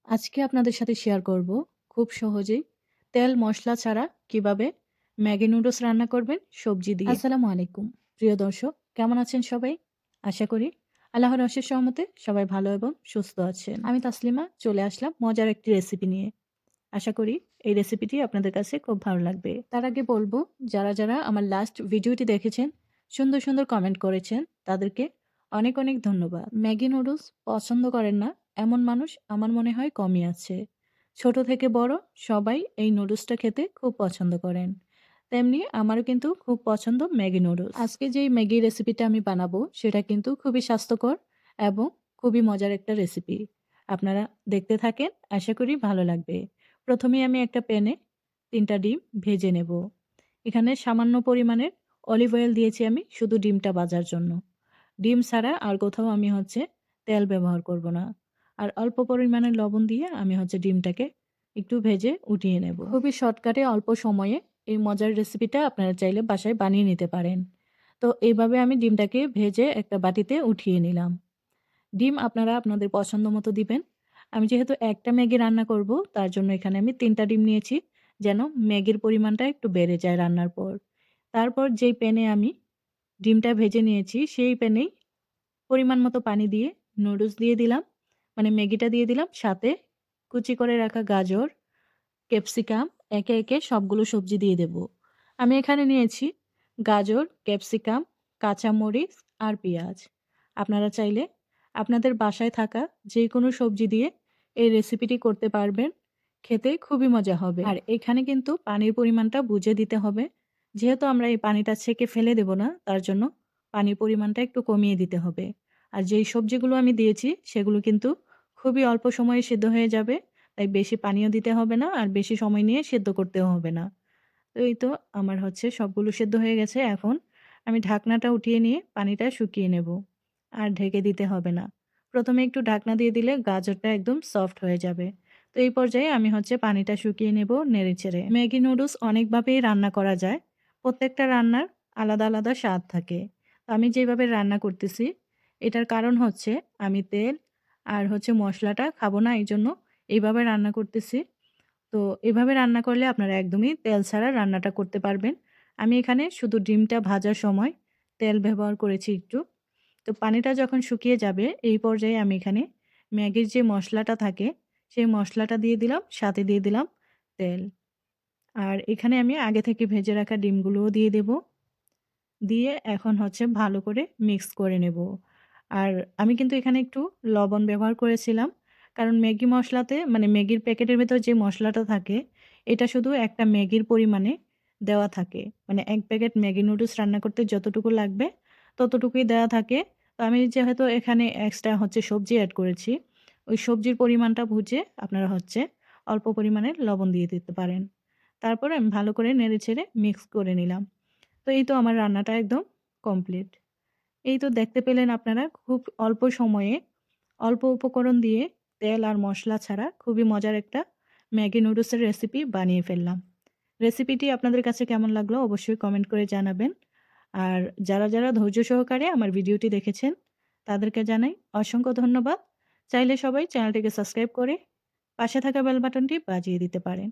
আজকে আপনাদের সাথে শেয়ার করব খুব সহজেই তেল মশলা ছাড়া কিভাবে ম্যাগি নুডলস রান্না করবেন সবজি দিয়ে। আসসালামু আলাইকুম প্রিয় দর্শক, কেমন আছেন সবাই? আশা করি আল্লাহর অশেষ রহমতে সবাই ভালো এবং সুস্থ আছেন। আমি তাসলিমা চলে আসলাম মজার একটি রেসিপি নিয়ে। আশা করি এই রেসিপিটি আপনাদের কাছে খুব ভালো লাগবে। তার আগে বলবো, যারা যারা আমার লাস্ট ভিডিওটি দেখেছেন, সুন্দর সুন্দর কমেন্ট করেছেন, তাদেরকে অনেক অনেক ধন্যবাদ। ম্যাগি নুডলস পছন্দ করেন না এমন মানুষ আমার মনে হয় কমই আছে। ছোট থেকে বড় সবাই এই নুডলসটা খেতে খুব পছন্দ করেন। তেমনি আমারও কিন্তু খুব পছন্দ ম্যাগি নুডলস। আজকে যেই ম্যাগি রেসিপিটা আমি বানাবো সেটা কিন্তু খুবই স্বাস্থ্যকর এবং খুবই মজার একটা রেসিপি। আপনারা দেখতে থাকেন, আশা করি ভালো লাগবে। প্রথমেই আমি একটা প্যানে ৩টা ডিম ভেজে নেব। এখানে সামান্য পরিমাণের অলিভ অয়েল দিয়েছি আমি শুধু ডিমটা ভাজার জন্য। ডিম ছাড়া আর কোথাও আমি তেল ব্যবহার করব না। আর অল্প পরিমাণে লবণ দিয়ে আমি ডিমটাকে একটু ভেজে উঠিয়ে নেব। খুবই শর্টকাটে অল্প সময়ে এই মজার রেসিপিটা আপনারা চাইলে বাসায় বানিয়ে নিতে পারেন। তো এইভাবে আমি ডিমটাকে ভেজে একটা বাটিতে উঠিয়ে নিলাম। ডিম আপনারা আপনাদের পছন্দ মতো দিবেন। আমি যেহেতু একটা ম্যাগি রান্না করব, তার জন্য এখানে আমি ৩টা ডিম নিয়েছি, যেন ম্যাগির পরিমাণটা একটু বেড়ে যায় রান্নার পর। তারপর যেই প্যানে আমি ডিমটা ভেজে নিয়েছি, সেই প্যানেই পরিমাণ মতো পানি দিয়ে নুডলস দিয়ে দিলাম, মানে ম্যাগিটা দিয়ে দিলাম। সাথে কুচি করে রাখা গাজর, ক্যাপসিকাম একে, একে সবগুলো সবজি দিয়ে দেব। আমি এখানে নিয়েছি গাজর, ক্যাপসিকাম, কাঁচামরিচ আর পেঁয়াজ। আপনারা চাইলে আপনাদের বাসায় থাকা যেকোনো সবজি দিয়ে এই রেসিপিটি করতে পারবেন। খেতে খুবই মজা হবে। আর এখানে কিন্তু পানির পরিমাণটা বুঝে দিতে হবে। যেহেতু আমরা এই পানিটা ছেঁকে ফেলে দেব না, তার জন্য পানির পরিমাণটা একটু কমিয়ে দিতে হবে। আর যেই সবজিগুলো আমি দিয়েছি সেগুলো কিন্তু খুবই অল্প সময়ে সিদ্ধ হয়ে যাবে। তাই বেশি পানিও দিতে হবে না আর বেশি সময় নিয়ে সেদ্ধ করতেও হবে না। তো এই তো আমার সবগুলো সেদ্ধ হয়ে গেছে। এখন আমি ঢাকনাটা উঠিয়ে নিয়ে পানিটা শুকিয়ে নেব। আর ঢেকে দিতে হবে না। প্রথমে একটু ঢাকনা দিয়ে দিলে গাজরটা একদম সফট হয়ে যাবে। তো এই পর্যায়ে আমি পানিটা শুকিয়ে নেব নেড়েচেড়ে। ম্যাগি নুডলস অনেকভাবেই রান্না করা যায়। প্রত্যেকটা রান্নার আলাদা, আলাদা স্বাদ থাকে। তো আমি যেভাবে রান্না করতেছি, এটার কারণ আমি তেল আর মসলাটা খাবো না, এইজন্য এইভাবে রান্না করতেছি। তো এভাবে রান্না করলে আপনারা একদমই তেল ছাড়া রান্নাটা করতে পারবেন। আমি এখানে শুধু ডিমটা ভাজার সময় তেল ব্যবহার করেছি একটু। তো পানিটা যখন শুকিয়ে যাবে, এই পর্যায়ে আমি এখানে ম্যাগির যে মশলাটা থাকে, সেই মশলাটা দিয়ে দিলাম, সাথে দিয়ে দিলাম তেল। আর এখানে আমি আগে থেকে ভেজে রাখা ডিমগুলোও দিয়ে দেব। দিয়ে এখন ভালো করে মিক্স করে নেব। আর আমি কিন্তু এখানে একটু লবণ ব্যবহার করেছিলাম। কারণ ম্যাগি মসলাতে, মানে ম্যাগির প্যাকেটের ভেতর যে মসলাটা থাকে, এটা শুধু একটা ম্যাগির পরিমাণে দেওয়া থাকে। মানে ১ প্যাকেট ম্যাগি নুডলস রান্না করতে যতটুকু লাগবে ততটুকুই দেওয়া থাকে। তো আমি যেহেতু এখানে এক্সট্রা সবজি এড করেছি, ওই সবজির পরিমাণটা বুঝে আপনারা অল্প পরিমাণে লবণ দিয়ে দিতে পারেন। তারপরে আমি ভালো করে নেড়েচেড়ে মিক্স করে নিলাম। তো এই তো আমার রান্নাটা একদম কমপ্লিট। এই তো দেখতে পেলেন আপনারা, খুব অল্প সময়ে অল্প উপকরণ দিয়ে তেল আর মশলা ছাড়া খুবই মজার একটা ম্যাগি নুডলসের রেসিপি বানিয়ে ফেললাম। রেসিপিটি আপনাদের কাছে কেমন লাগলো অবশ্যই কমেন্ট করে জানাবেন। আর যারা যারা ধৈর্য সহকারে আমার ভিডিওটি দেখেছেন, তাদেরকে জানাই অসংখ্য ধন্যবাদ। চাইলে সবাই চ্যানেলটিকে সাবস্ক্রাইব করে পাশে থাকা বেল বাটনটি বাজিয়ে দিতে পারেন।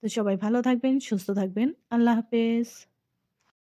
তো সবাই ভালো থাকবেন, সুস্থ থাকবেন। আল্লাহ হাফেজ।